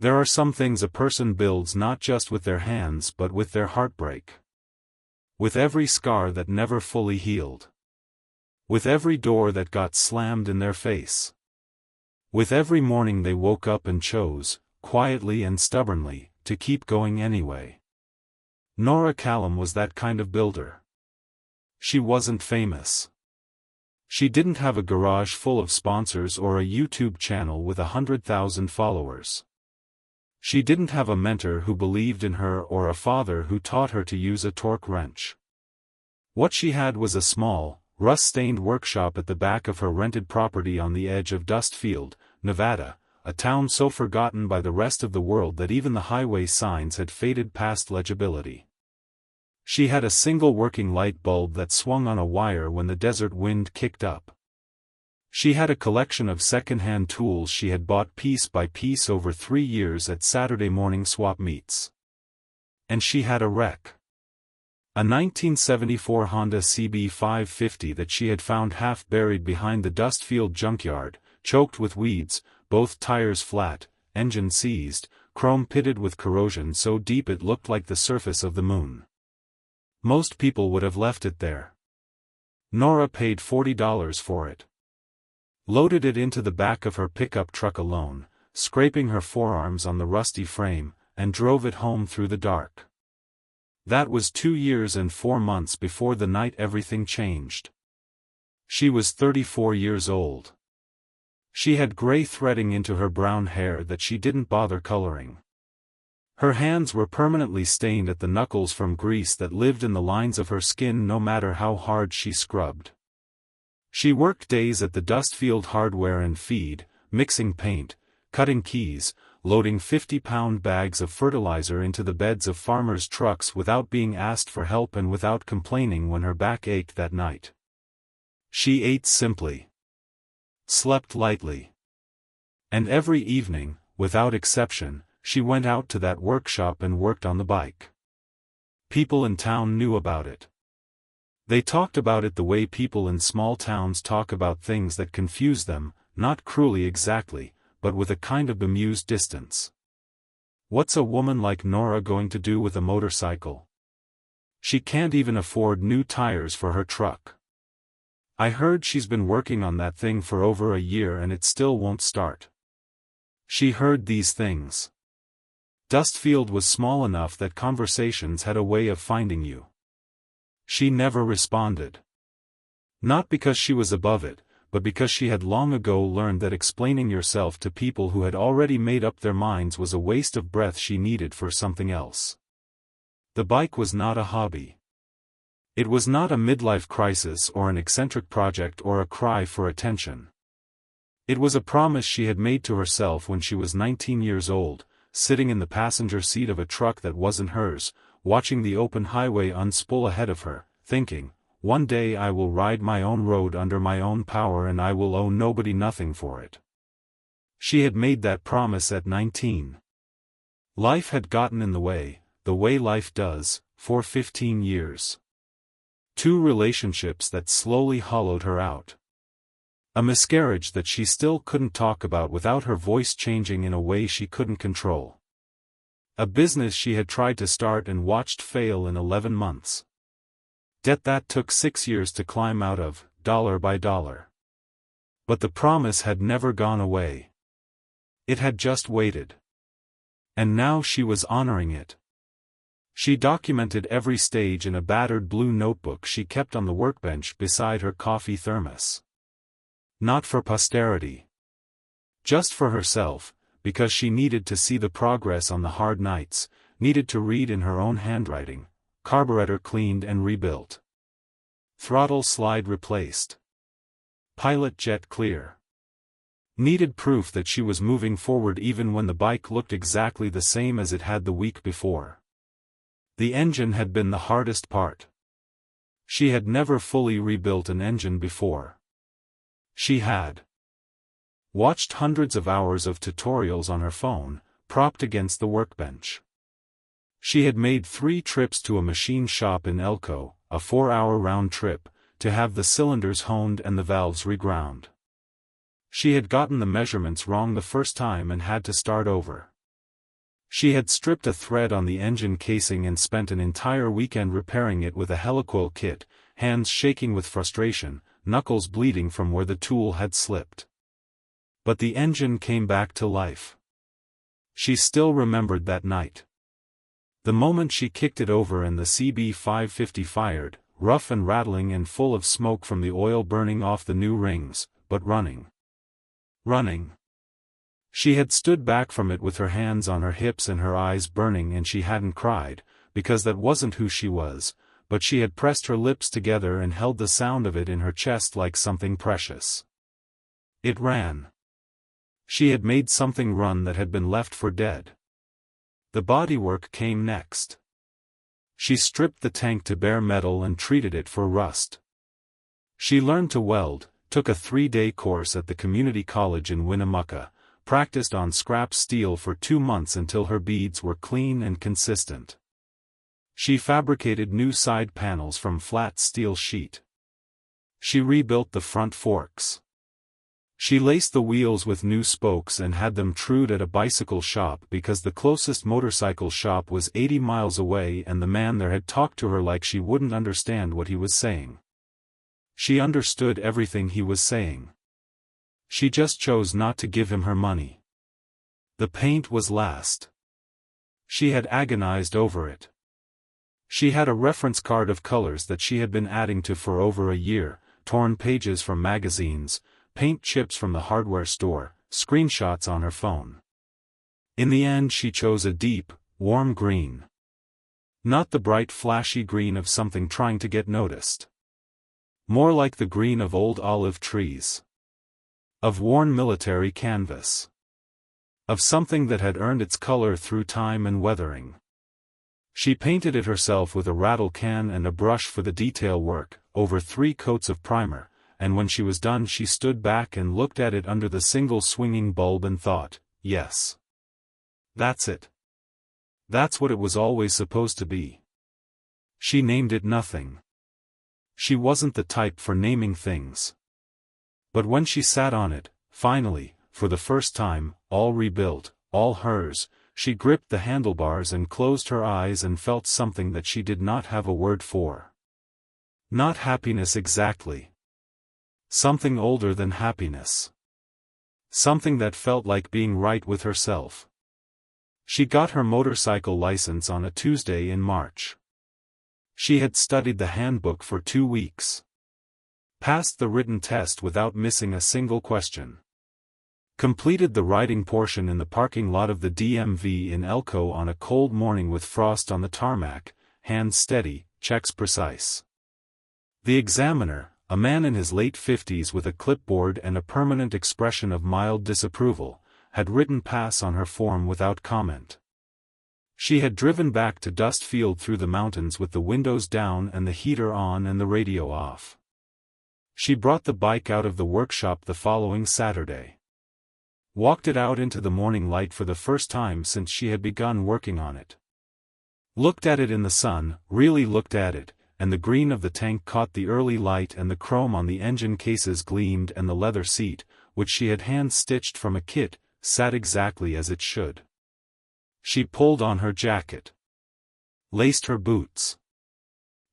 There are some things a person builds not just with their hands but with their heartbreak. With every scar that never fully healed. With every door that got slammed in their face. With every morning they woke up and chose, quietly and stubbornly, to keep going anyway. Nora Callum was that kind of builder. She wasn't famous. She didn't have a garage full of sponsors or a YouTube channel with 100,000 followers. She didn't have a mentor who believed in her or a father who taught her to use a torque wrench. What she had was a small, rust-stained workshop at the back of her rented property on the edge of Dustfield, Nevada, a town so forgotten by the rest of the world that even the highway signs had faded past legibility. She had a single working light bulb that swung on a wire when the desert wind kicked up. She had a collection of secondhand tools she had bought piece by piece over 3 years at Saturday morning swap meets. And she had a wreck. A 1974 Honda CB550 that she had found half buried behind the Dustfield junkyard, choked with weeds, both tires flat, engine seized, chrome pitted with corrosion so deep it looked like the surface of the moon. Most people would have left it there. Nora paid $40 for it. Loaded it into the back of her pickup truck alone, scraping her forearms on the rusty frame, and drove it home through the dark. That was 2 years and 4 months before the night everything changed. She was 34 years old. She had gray threading into her brown hair that she didn't bother coloring. Her hands were permanently stained at the knuckles from grease that lived in the lines of her skin no matter how hard she scrubbed. She worked days at the Dustfield Hardware and Feed, mixing paint, cutting keys, loading 50-pound bags of fertilizer into the beds of farmers' trucks without being asked for help and without complaining when her back ached that night. She ate simply. Slept lightly. And every evening, without exception, she went out to that workshop and worked on the bike. People in town knew about it. They talked about it the way people in small towns talk about things that confuse them, not cruelly exactly, but with a kind of bemused distance. What's a woman like Nora going to do with a motorcycle? She can't even afford new tires for her truck. I heard she's been working on that thing for over a year and it still won't start. She heard these things. Dustfield was small enough that conversations had a way of finding you. She never responded. Not because she was above it, but because she had long ago learned that explaining yourself to people who had already made up their minds was a waste of breath she needed for something else. The bike was not a hobby. It was not a midlife crisis or an eccentric project or a cry for attention. It was a promise she had made to herself when she was 19 years old, sitting in the passenger seat of a truck that wasn't hers, watching the open highway unspool ahead of her, thinking, one day I will ride my own road under my own power and I will owe nobody nothing for it. She had made that promise at 19. Life had gotten in the way life does, for 15 years. 2 relationships that slowly hollowed her out. A miscarriage that she still couldn't talk about without her voice changing in a way she couldn't control. A business she had tried to start and watched fail in 11 months. Debt that took 6 years to climb out of, dollar by dollar. But the promise had never gone away. It had just waited. And now she was honoring it. She documented every stage in a battered blue notebook she kept on the workbench beside her coffee thermos. Not for posterity. Just for herself, because she needed to see the progress on the hard nights, needed to read in her own handwriting, carburetor cleaned and rebuilt. Throttle slide replaced. Pilot jet clear. Needed proof that she was moving forward even when the bike looked exactly the same as it had the week before. The engine had been the hardest part. She had never fully rebuilt an engine before. She had watched hundreds of hours of tutorials on her phone, propped against the workbench. She had made 3 trips to a machine shop in Elko, a 4-hour round trip, to have the cylinders honed and the valves reground. She had gotten the measurements wrong the first time and had to start over. She had stripped a thread on the engine casing and spent an entire weekend repairing it with a helicoil kit, hands shaking with frustration, knuckles bleeding from where the tool had slipped. But the engine came back to life. She still remembered that night. The moment she kicked it over and the CB550 fired, rough and rattling and full of smoke from the oil burning off the new rings, but running. Running. She had stood back from it with her hands on her hips and her eyes burning, and she hadn't cried, because that wasn't who she was, but she had pressed her lips together and held the sound of it in her chest like something precious. It ran. She had made something run that had been left for dead. The bodywork came next. She stripped the tank to bare metal and treated it for rust. She learned to weld, took a 3-day course at the community college in Winnemucca, practiced on scrap steel for 2 months until her beads were clean and consistent. She fabricated new side panels from flat steel sheet. She rebuilt the front forks. She laced the wheels with new spokes and had them trued at a bicycle shop because the closest motorcycle shop was 80 miles away, and the man there had talked to her like she wouldn't understand what he was saying. She understood everything he was saying. She just chose not to give him her money. The paint was last. She had agonized over it. She had a reference card of colors that she had been adding to for over a year, torn pages from magazines, paint chips from the hardware store, screenshots on her phone. In the end she chose a deep, warm green. Not the bright flashy green of something trying to get noticed. More like the green of old olive trees. Of worn military canvas. Of something that had earned its color through time and weathering. She painted it herself with a rattle can and a brush for the detail work, over 3 coats of primer, and when she was done she stood back and looked at it under the single swinging bulb and thought, yes. That's it. That's what it was always supposed to be. She named it nothing. She wasn't the type for naming things. But when she sat on it, finally, for the first time, all rebuilt, all hers, she gripped the handlebars and closed her eyes and felt something that she did not have a word for. Not happiness exactly. Something older than happiness. Something that felt like being right with herself. She got her motorcycle license on a Tuesday in March. She had studied the handbook for 2 weeks. Passed the written test without missing a single question. Completed the writing portion in the parking lot of the DMV in Elko on a cold morning with frost on the tarmac, hands steady, checks precise. The examiner, a man in his late 50s with a clipboard and a permanent expression of mild disapproval, had written pass on her form without comment. She had driven back to Dust Field through the mountains with the windows down and the heater on and the radio off. She brought the bike out of the workshop the following Saturday. Walked it out into the morning light for the first time since she had begun working on it. Looked at it in the sun, really looked at it, and the green of the tank caught the early light and the chrome on the engine cases gleamed and the leather seat, which she had hand-stitched from a kit, sat exactly as it should. She pulled on her jacket. Laced her boots.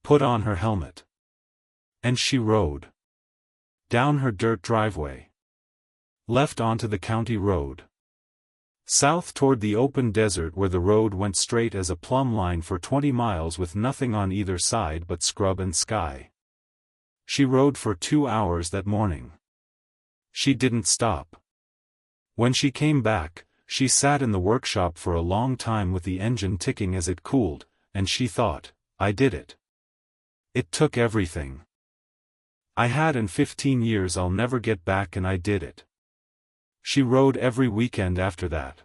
Put on her helmet. And she rode. Down her dirt driveway. Left onto the county road. South toward the open desert where the road went straight as a plumb line for 20 miles with nothing on either side but scrub and sky. She rode for 2 hours that morning. She didn't stop. When she came back, she sat in the workshop for a long time with the engine ticking as it cooled, and she thought, I did it. It took everything I had in 15 years I'll never get back, and I did it. She rode every weekend after that.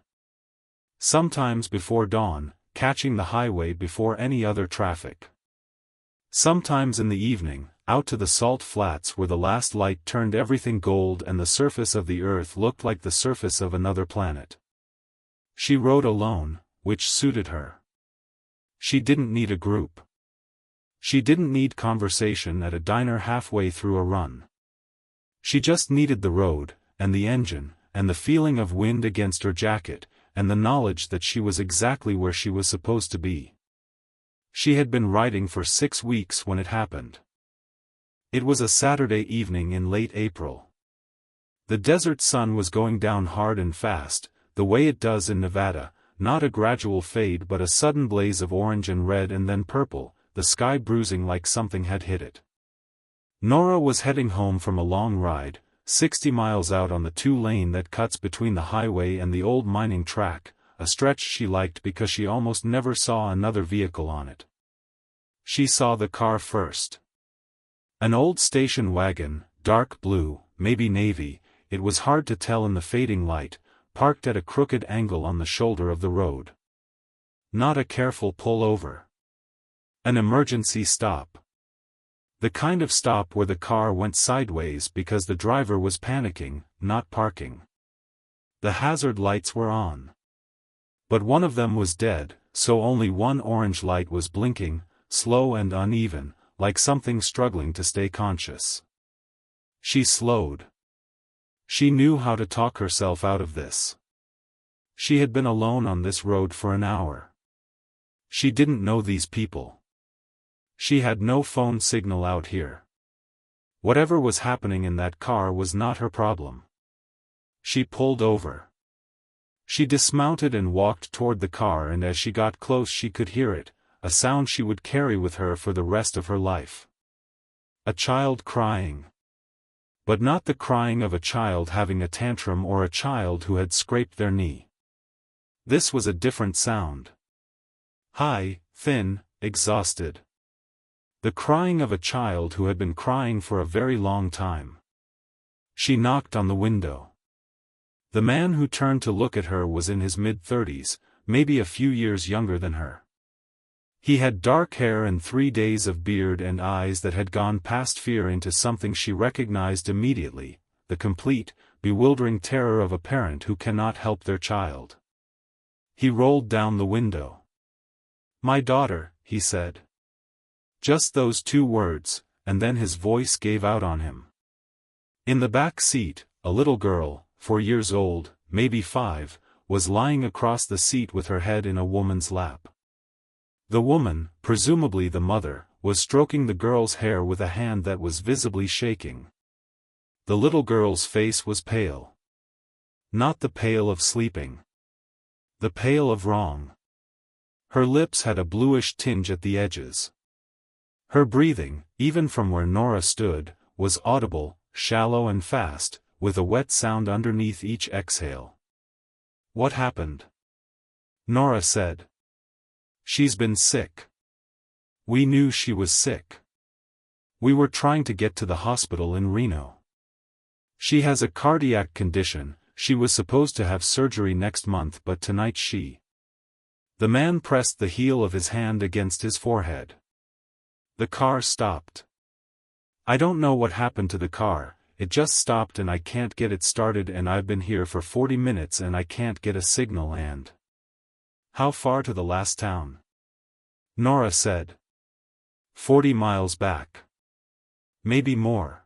Sometimes before dawn, catching the highway before any other traffic. Sometimes in the evening, out to the salt flats where the last light turned everything gold and the surface of the earth looked like the surface of another planet. She rode alone, which suited her. She didn't need a group. She didn't need conversation at a diner halfway through a run. She just needed the road, and the engine, and the feeling of wind against her jacket, and the knowledge that she was exactly where she was supposed to be. She had been riding for 6 weeks when it happened. It was a Saturday evening in late April. The desert sun was going down hard and fast, the way it does in Nevada, not a gradual fade but a sudden blaze of orange and red and then purple, the sky bruising like something had hit it. Nora was heading home from a long ride, 60 miles out on the 2-lane that cuts between the highway and the old mining track, a stretch she liked because she almost never saw another vehicle on it. She saw the car first. An old station wagon, dark blue, maybe navy, it was hard to tell in the fading light, parked at a crooked angle on the shoulder of the road. Not a careful pull-over. An emergency stop. The kind of stop where the car went sideways because the driver was panicking, not parking. The hazard lights were on. But one of them was dead, so only one orange light was blinking, slow and uneven, like something struggling to stay conscious. She slowed. She knew how to talk herself out of this. She had been alone on this road for an hour. She didn't know these people. She had no phone signal out here. Whatever was happening in that car was not her problem. She pulled over. She dismounted and walked toward the car, and as she got close she could hear it, a sound she would carry with her for the rest of her life. A child crying. But not the crying of a child having a tantrum or a child who had scraped their knee. This was a different sound. High, thin, exhausted. The crying of a child who had been crying for a very long time. She knocked on the window. The man who turned to look at her was in his mid-30s, maybe a few years younger than her. He had dark hair and 3 days of beard and eyes that had gone past fear into something she recognized immediately, the complete, bewildering terror of a parent who cannot help their child. He rolled down the window. "My daughter," he said. Just those 2 words, and then his voice gave out on him. In the back seat, a little girl, 4 years old, maybe 5, was lying across the seat with her head in a woman's lap. The woman, presumably the mother, was stroking the girl's hair with a hand that was visibly shaking. The little girl's face was pale. Not the pale of sleeping. The pale of wrong. Her lips had a bluish tinge at the edges. Her breathing, even from where Nora stood, was audible, shallow and fast, with a wet sound underneath each exhale. "What happened?" Nora said. "She's been sick. We knew she was sick. We were trying to get to the hospital in Reno. She has a cardiac condition, she was supposed to have surgery next month but tonight she..." The man pressed the heel of his hand against his forehead. The car stopped. "I don't know what happened to the car, it just stopped and I can't get it started and I've been here for 40 minutes and I can't get a signal and..." "How far to the last town?" Nora said. 40 miles back. Maybe more.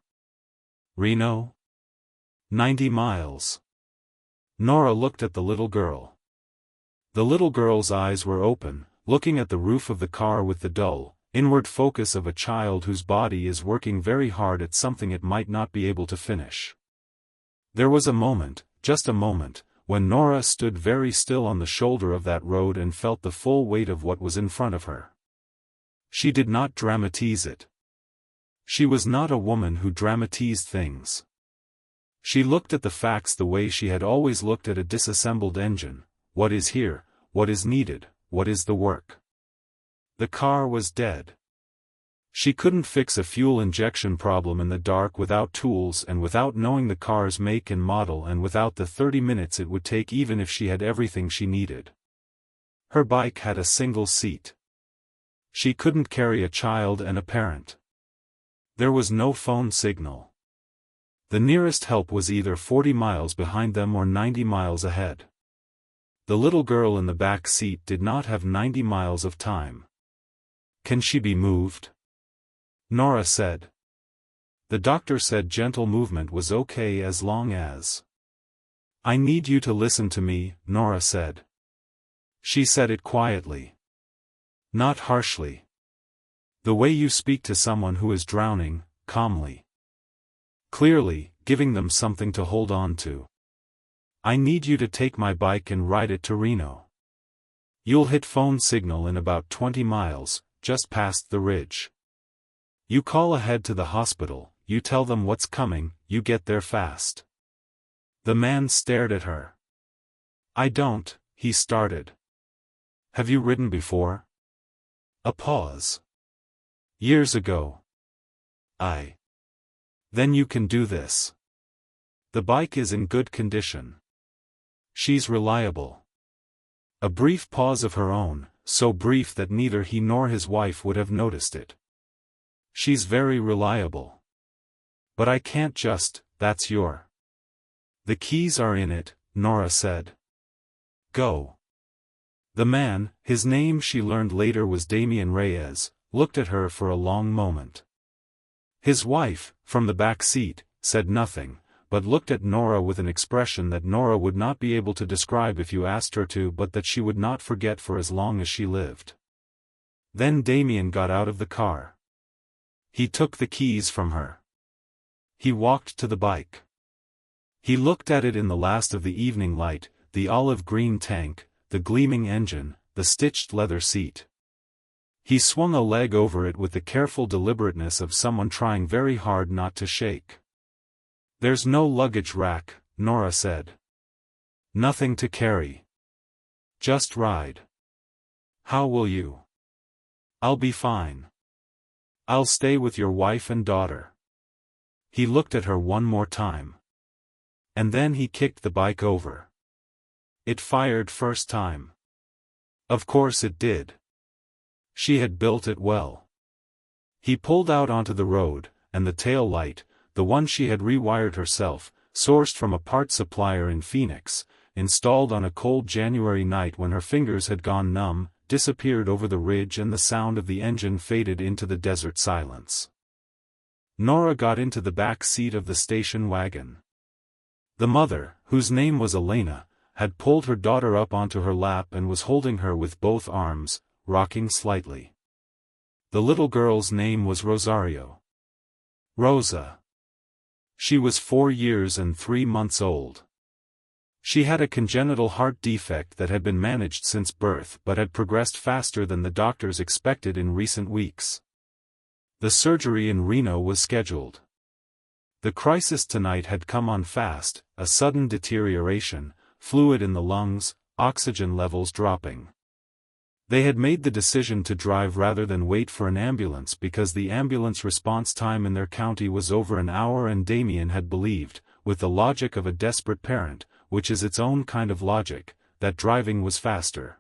Reno? 90 miles. Nora looked at the little girl. The little girl's eyes were open, looking at the roof of the car with the dull, inward focus of a child whose body is working very hard at something it might not be able to finish. There was a moment, just a moment, when Nora stood very still on the shoulder of that road and felt the full weight of what was in front of her. She did not dramatize it. She was not a woman who dramatized things. She looked at the facts the way she had always looked at a disassembled engine: what is here, what is needed, what is the work. The car was dead. She couldn't fix a fuel injection problem in the dark without tools and without knowing the car's make and model and without the 30 minutes it would take even if she had everything she needed. Her bike had a single seat. She couldn't carry a child and a parent. There was no phone signal. The nearest help was either 40 miles behind them or 90 miles ahead. The little girl in the back seat did not have 90 miles of time. "Can she be moved?" Nora said. The doctor said gentle movement was okay as long as... I need you to listen to me, Nora said. She said it quietly. Not harshly. The way you speak to someone who is drowning, calmly. Clearly, giving them something to hold on to. I need you to take my bike and ride it to Reno. You'll hit phone signal in about 20 miles, just past the ridge. You call ahead to the hospital, you tell them what's coming, you get there fast. The man stared at her. I don't, he started. Have you ridden before? A pause. Years ago. Then you can do this. The bike is in good condition. She's reliable. A brief pause of her own, so brief that neither he nor his wife would have noticed it. She's very reliable. But I can't just, that's your. The keys are in it, Nora said. Go. The man, his name she learned later was Damian Reyes, looked at her for a long moment. His wife, from the back seat, said nothing, but looked at Nora with an expression that Nora would not be able to describe if you asked her to, but that she would not forget for as long as she lived. Then Damian got out of the car. He took the keys from her. He walked to the bike. He looked at it in the last of the evening light, the olive green tank, the gleaming engine, the stitched leather seat. He swung a leg over it with the careful deliberateness of someone trying very hard not to shake. There's no luggage rack, Nora said. Nothing to carry. Just ride. How will you? I'll be fine. I'll stay with your wife and daughter. He looked at her one more time. And then he kicked the bike over. It fired first time. Of course it did. She had built it well. He pulled out onto the road, and the tail light, the one she had rewired herself, sourced from a parts supplier in Phoenix, installed on a cold January night when her fingers had gone numb, disappeared over the ridge and the sound of the engine faded into the desert silence. Nora got into the back seat of the station wagon. The mother, whose name was Elena, had pulled her daughter up onto her lap and was holding her with both arms, rocking slightly. The little girl's name was Rosario. Rosa. She was 4 years and 3 months old. She had a congenital heart defect that had been managed since birth but had progressed faster than the doctors expected in recent weeks. The surgery in Reno was scheduled. The crisis tonight had come on fast, a sudden deterioration, fluid in the lungs, oxygen levels dropping. They had made the decision to drive rather than wait for an ambulance because the ambulance response time in their county was over an hour, and Damian had believed, with the logic of a desperate parent, which is its own kind of logic, that driving was faster.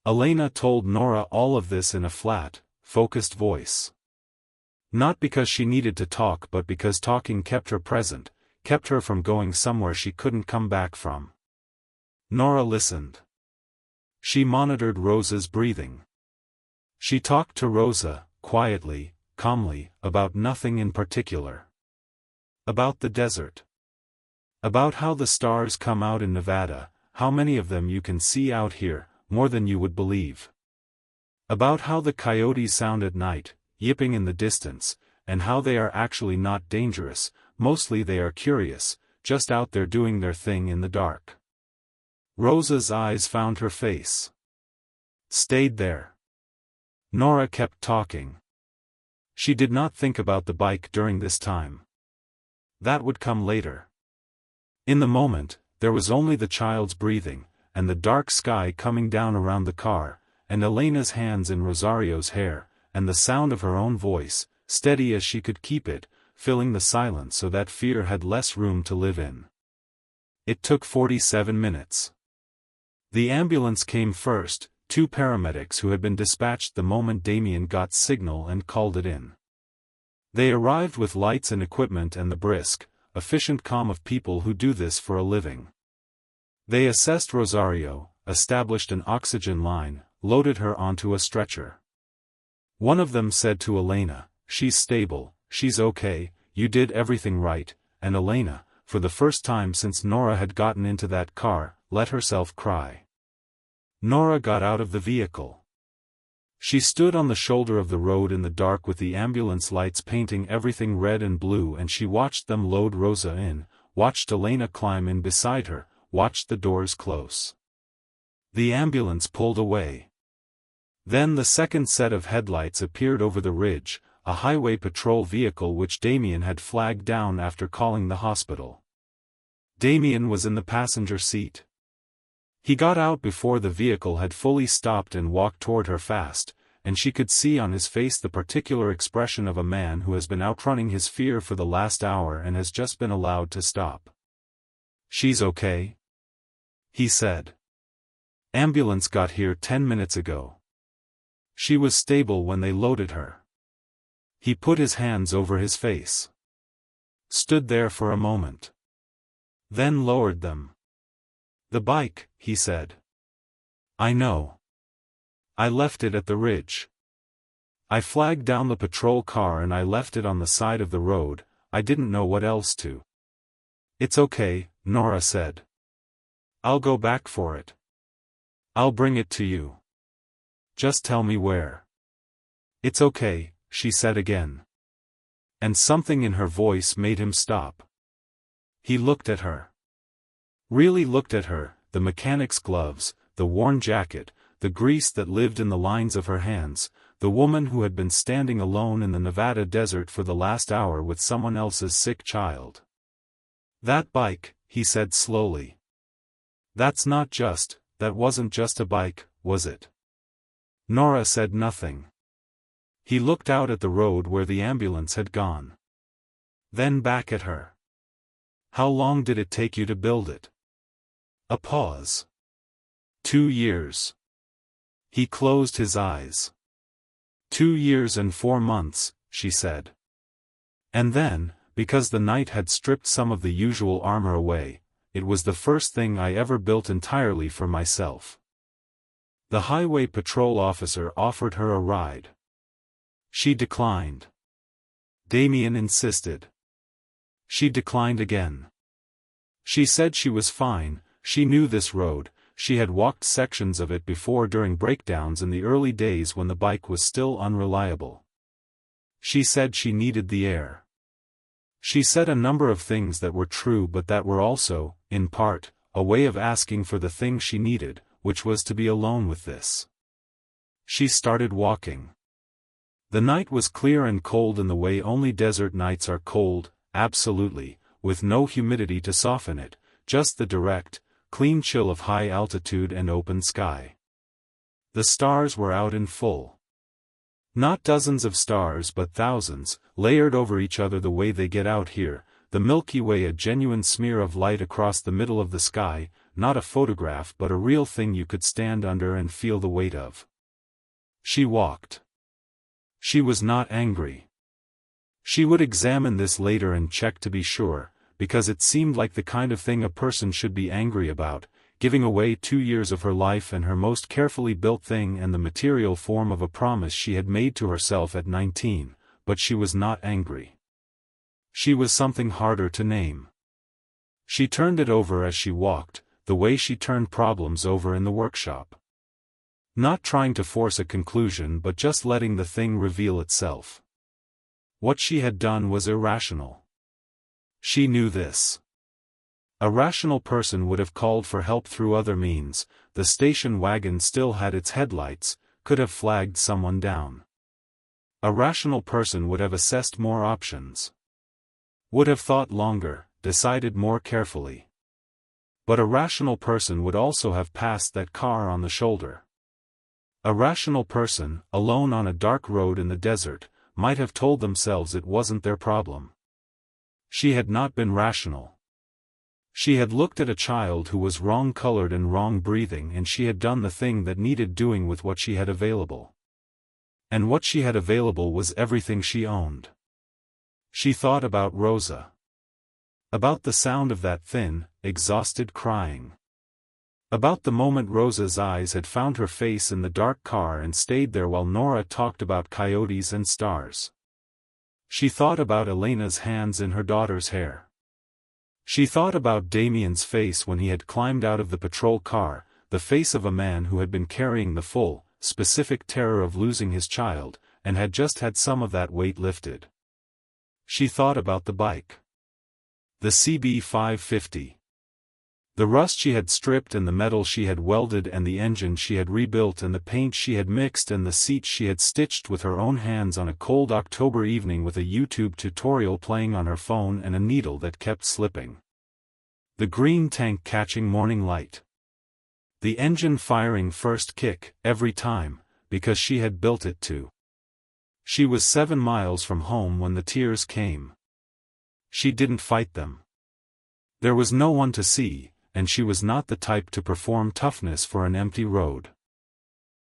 Elena told Nora all of this in a flat, focused voice. Not because she needed to talk but because talking kept her present, kept her from going somewhere she couldn't come back from. Nora listened. She monitored Rosa's breathing. She talked to Rosa, quietly, calmly, about nothing in particular. About the desert. About how the stars come out in Nevada, how many of them you can see out here, more than you would believe. About how the coyotes sound at night, yipping in the distance, and how they are actually not dangerous, mostly they are curious, just out there doing their thing in the dark. Rosa's eyes found her face. Stayed there. Nora kept talking. She did not think about the bike during this time. That would come later. In the moment, there was only the child's breathing, and the dark sky coming down around the car, and Elena's hands in Rosario's hair, and the sound of her own voice, steady as she could keep it, filling the silence so that fear had less room to live in. It took 47 minutes. The ambulance came first, 2 paramedics who had been dispatched the moment Damian got signal and called it in. They arrived with lights and equipment and the brisk, efficient calm of people who do this for a living. They assessed Rosario, established an oxygen line, loaded her onto a stretcher. One of them said to Elena, "She's stable, she's okay, you did everything right," and Elena, for the first time since Nora had gotten into that car, let herself cry. Nora got out of the vehicle. She stood on the shoulder of the road in the dark with the ambulance lights painting everything red and blue, and she watched them load Rosa in, watched Elena climb in beside her, watched the doors close. The ambulance pulled away. Then the second set of headlights appeared over the ridge, a highway patrol vehicle which Damien had flagged down after calling the hospital. Damien was in the passenger seat. He got out before the vehicle had fully stopped and walked toward her fast, and she could see on his face the particular expression of a man who has been outrunning his fear for the last hour and has just been allowed to stop. "She's okay?" he said. "Ambulance got here 10 minutes ago. She was stable when they loaded her." He put his hands over his face. Stood there for a moment. Then lowered them. "The bike," he said. "I know. I left it at the ridge. I flagged down the patrol car and I left it on the side of the road, I didn't know what else to." "It's okay," Nora said. "I'll go back for it. I'll bring it to you. Just tell me where." "It's okay," she said again. And something in her voice made him stop. He looked at her. Really looked at her, the mechanic's gloves, the worn jacket, the grease that lived in the lines of her hands, the woman who had been standing alone in the Nevada desert for the last hour with someone else's sick child. "That bike," he said slowly. That wasn't just a bike, was it?" Nora said nothing. He looked out at the road where the ambulance had gone. Then back at her. "How long did it take you to build it?" A pause. 2 years. He closed his eyes. 2 years and 4 months, she said. And then, because the night had stripped some of the usual armor away, it was the first thing I ever built entirely for myself. The highway patrol officer offered her a ride. She declined. Damien insisted. She declined again. She said she was fine. She knew this road, she had walked sections of it before during breakdowns in the early days when the bike was still unreliable. She said she needed the air. She said a number of things that were true but that were also, in part, a way of asking for the thing she needed, which was to be alone with this. She started walking. The night was clear and cold in the way only desert nights are cold, absolutely, with no humidity to soften it, just the direct, clean chill of high altitude and open sky. The stars were out in full. Not dozens of stars but thousands, layered over each other the way they get out here, the Milky Way a genuine smear of light across the middle of the sky, not a photograph but a real thing you could stand under and feel the weight of. She walked. She was not angry. She would examine this later and check to be sure, because it seemed like the kind of thing a person should be angry about, giving away 2 years of her life and her most carefully built thing and the material form of a promise she had made to herself at 19, but she was not angry. She was something harder to name. She turned it over as she walked, the way she turned problems over in the workshop. Not trying to force a conclusion but just letting the thing reveal itself. What she had done was irrational. She knew this. A rational person would have called for help through other means, the station wagon still had its headlights, could have flagged someone down. A rational person would have assessed more options. Would have thought longer, decided more carefully. But a rational person would also have passed that car on the shoulder. A rational person, alone on a dark road in the desert, might have told themselves it wasn't their problem. She had not been rational. She had looked at a child who was wrong-colored and wrong-breathing and she had done the thing that needed doing with what she had available. And what she had available was everything she owned. She thought about Rosa. About the sound of that thin, exhausted crying. About the moment Rosa's eyes had found her face in the dark car and stayed there while Nora talked about coyotes and stars. She thought about Elena's hands in her daughter's hair. She thought about Damien's face when he had climbed out of the patrol car, the face of a man who had been carrying the full, specific terror of losing his child, and had just had some of that weight lifted. She thought about the bike. The CB550. The rust she had stripped and the metal she had welded and the engine she had rebuilt and the paint she had mixed and the seat she had stitched with her own hands on a cold October evening with a YouTube tutorial playing on her phone and a needle that kept slipping. The green tank catching morning light. The engine firing first kick, every time, because she had built it to. She was 7 miles from home when the tears came. She didn't fight them. There was no one to see, and she was not the type to perform toughness for an empty road.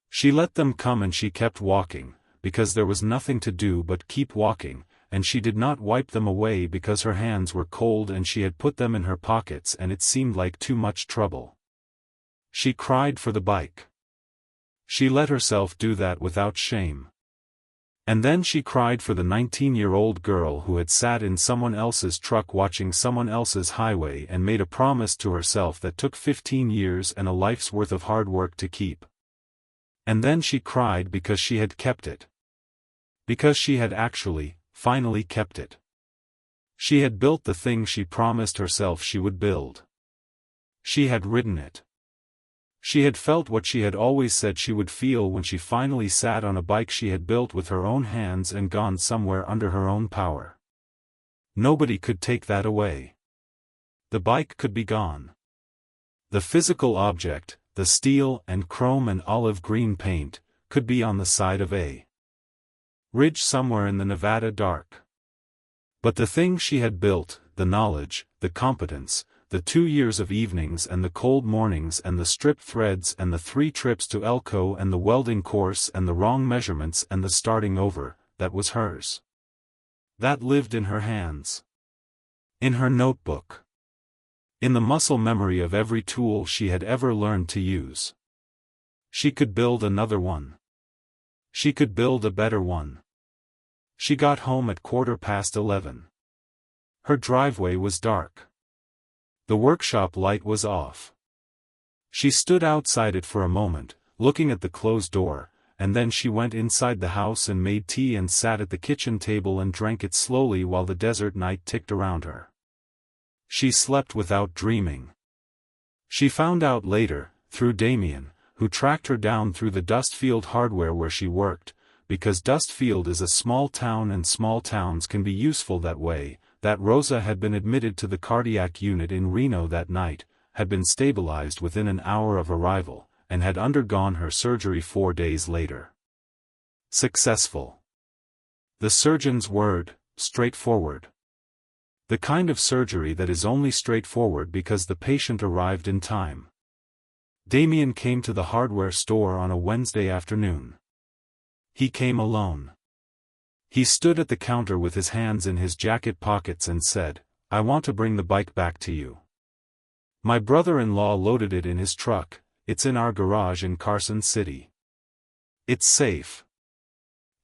She let them come and she kept walking, because there was nothing to do but keep walking, and she did not wipe them away because her hands were cold and she had put them in her pockets and it seemed like too much trouble. She cried for the bike. She let herself do that without shame. And then she cried for the 19-year-old girl who had sat in someone else's truck watching someone else's highway and made a promise to herself that took 15 years and a life's worth of hard work to keep. And then she cried because she had kept it. Because she had actually, finally kept it. She had built the thing she promised herself she would build. She had ridden it. She had felt what she had always said she would feel when she finally sat on a bike she had built with her own hands and gone somewhere under her own power. Nobody could take that away. The bike could be gone. The physical object, the steel and chrome and olive green paint, could be on the side of a ridge somewhere in the Nevada dark. But the thing she had built, the knowledge, the competence, the 2 years of evenings and the cold mornings and the stripped threads and the 3 trips to Elko and the welding course and the wrong measurements and the starting over, that was hers. That lived in her hands. In her notebook. In the muscle memory of every tool she had ever learned to use. She could build another one. She could build a better one. She got home at 11:15. Her driveway was dark. The workshop light was off. She stood outside it for a moment, looking at the closed door, and then she went inside the house and made tea and sat at the kitchen table and drank it slowly while the desert night ticked around her. She slept without dreaming. She found out later, through Damien, who tracked her down through the Dustfield Hardware where she worked, because Dustfield is a small town and small towns can be useful that way, that Rosa had been admitted to the cardiac unit in Reno that night, had been stabilized within an hour of arrival, and had undergone her surgery 4 days later. Successful. The surgeon's word, straightforward. The kind of surgery that is only straightforward because the patient arrived in time. Damien came to the hardware store on a Wednesday afternoon. He came alone. He stood at the counter with his hands in his jacket pockets and said, "I want to bring the bike back to you. My brother-in-law loaded it in his truck, it's in our garage in Carson City. It's safe.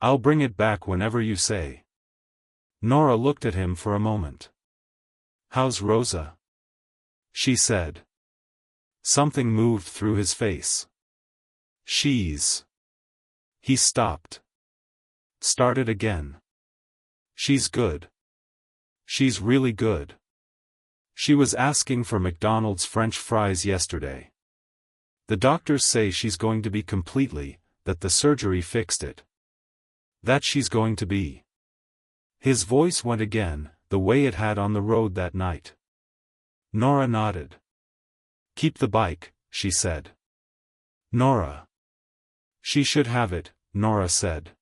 I'll bring it back whenever you say." Nora looked at him for a moment. "How's Rosa?" she said. Something moved through his face. "She's..." He stopped. Started again. "She's good. She's really good. She was asking for McDonald's French fries yesterday. The doctors say she's going to be completely, that the surgery fixed it. That she's going to be." His voice went again, the way it had on the road that night. Nora nodded. "Keep the bike," she said. "Nora." "She should have it," Nora said.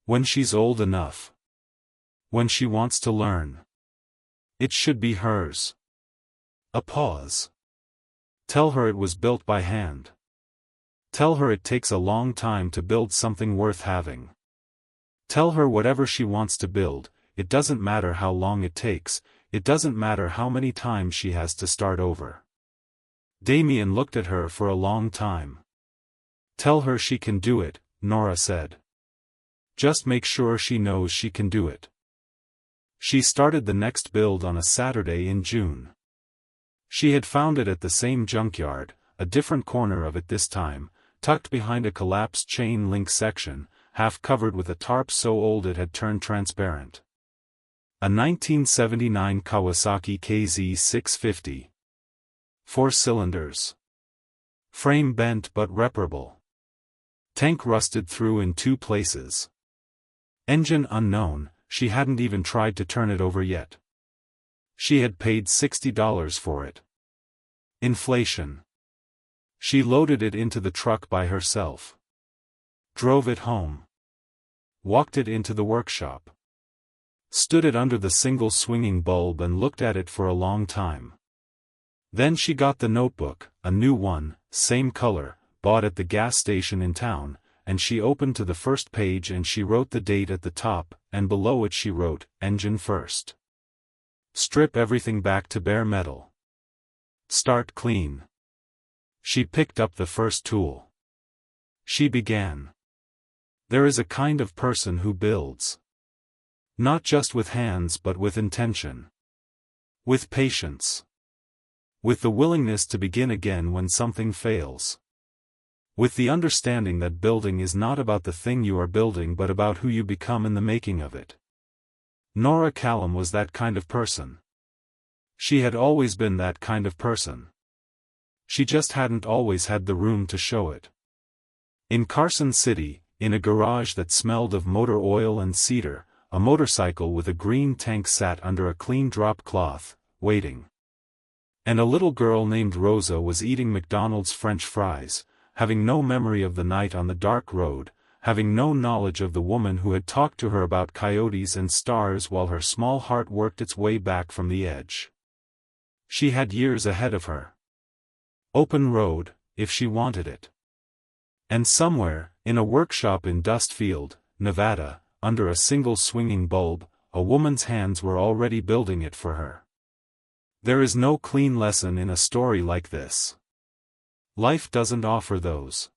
"When she's old enough. When she wants to learn. It should be hers." A pause. "Tell her it was built by hand. Tell her it takes a long time to build something worth having. Tell her whatever she wants to build, it doesn't matter how long it takes, it doesn't matter how many times she has to start over." Damien looked at her for a long time. "Tell her she can do it," Nora said. "Just make sure she knows she can do it." She started the next build on a Saturday in June. She had found it at the same junkyard, a different corner of it this time, tucked behind a collapsed chain link section, half covered with a tarp so old it had turned transparent. A 1979 Kawasaki KZ650. 4 cylinders. Frame bent but reparable. Tank rusted through in 2 places. Engine unknown, she hadn't even tried to turn it over yet. She had paid $60 for it. Inflation. She loaded it into the truck by herself. Drove it home. Walked it into the workshop. Stood it under the single swinging bulb and looked at it for a long time. Then she got the notebook, a new one, same color, bought at the gas station in town, and she opened to the first page and she wrote the date at the top, and below it she wrote, engine first. Strip everything back to bare metal. Start clean. She picked up the first tool. She began. There is a kind of person who builds. Not just with hands but with intention. With patience. With the willingness to begin again when something fails. With the understanding that building is not about the thing you are building but about who you become in the making of it. Nora Callum was that kind of person. She had always been that kind of person. She just hadn't always had the room to show it. In Carson City, in a garage that smelled of motor oil and cedar, a motorcycle with a green tank sat under a clean drop cloth, waiting. And a little girl named Rosa was eating McDonald's French fries, having no memory of the night on the dark road, having no knowledge of the woman who had talked to her about coyotes and stars while her small heart worked its way back from the edge. She had years ahead of her. Open road, if she wanted it. And somewhere, in a workshop in Dustfield, Nevada, under a single swinging bulb, a woman's hands were already building it for her. There is no clean lesson in a story like this. Life doesn't offer those.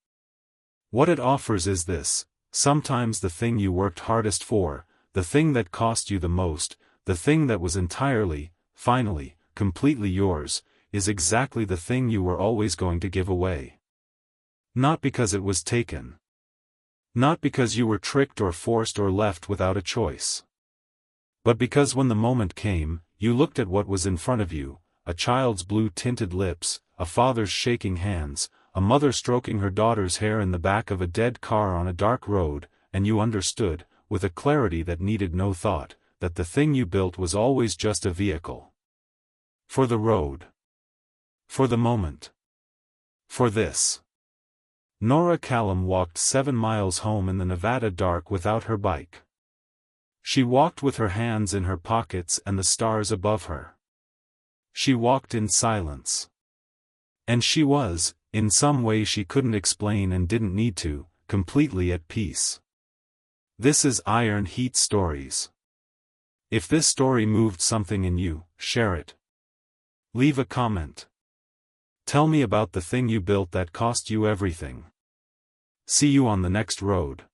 What it offers is this: sometimes the thing you worked hardest for, the thing that cost you the most, the thing that was entirely, finally, completely yours, is exactly the thing you were always going to give away. Not because it was taken. Not because you were tricked or forced or left without a choice. But because when the moment came, you looked at what was in front of you, a child's blue-tinted lips, a father's shaking hands, a mother stroking her daughter's hair in the back of a dead car on a dark road, and you understood, with a clarity that needed no thought, that the thing you built was always just a vehicle. For the road. For the moment. For this. Nora Callum walked 7 miles home in the Nevada dark without her bike. She walked with her hands in her pockets and the stars above her. She walked in silence. And she was, in some way she couldn't explain and didn't need to, completely at peace. This is Iron Heat Stories. If this story moved something in you, share it. Leave a comment. Tell me about the thing you built that cost you everything. See you on the next road.